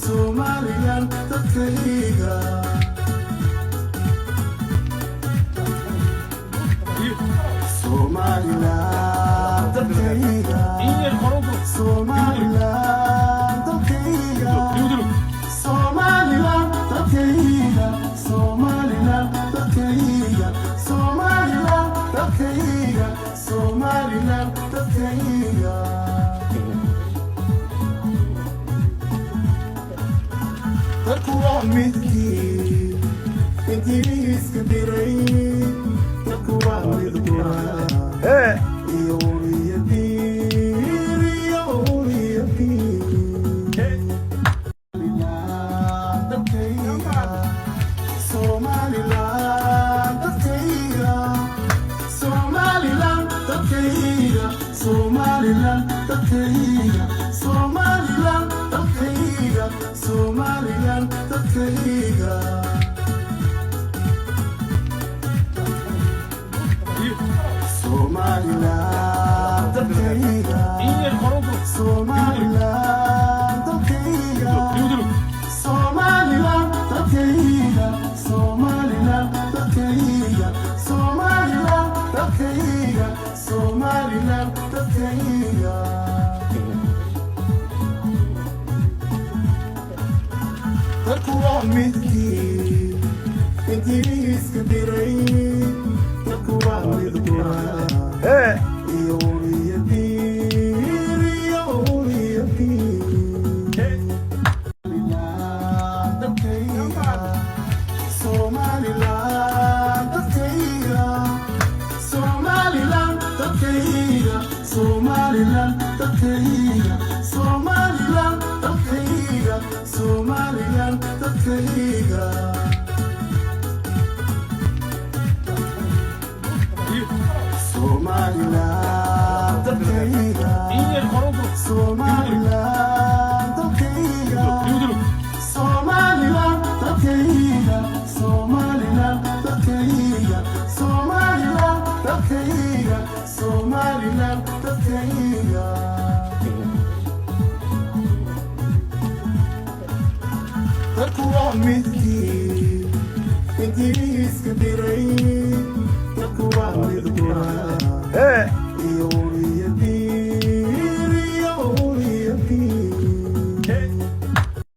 Somaliland dadkayga Somaliland dadkayga Somaliland dadkayga Somaliland dadkayga Somaliland dadkayga Somaliland dadkayga Somaliland dadkayga Takuwa midkii intiiska diray takuwa midkii iyo Somaliland dadkayga Somaliland dadkayga Somaliland dadkayga Somaliland dadkayga Somaliland dadkayga Somaliland dadkayga Somaliland dadkayga Somaliland dadkayga Somaliland dadkayga Somaliland dadkayga Somaliland dadkayga Takuwa midkii intiiska diray takuwa midkii iyo Somaliland dadkayga Somaliland dadkayga Somaliland dadkayga Somaliland dadkayga Somaliland dadkayga Somaliland dadkayga Somaliland dadkayga Somaliland dadkayga Somaliland dadkayga Somaliland dadkayga Somaliland dadkayga Takuwa midkii intiiska diray takuwa midkii iyo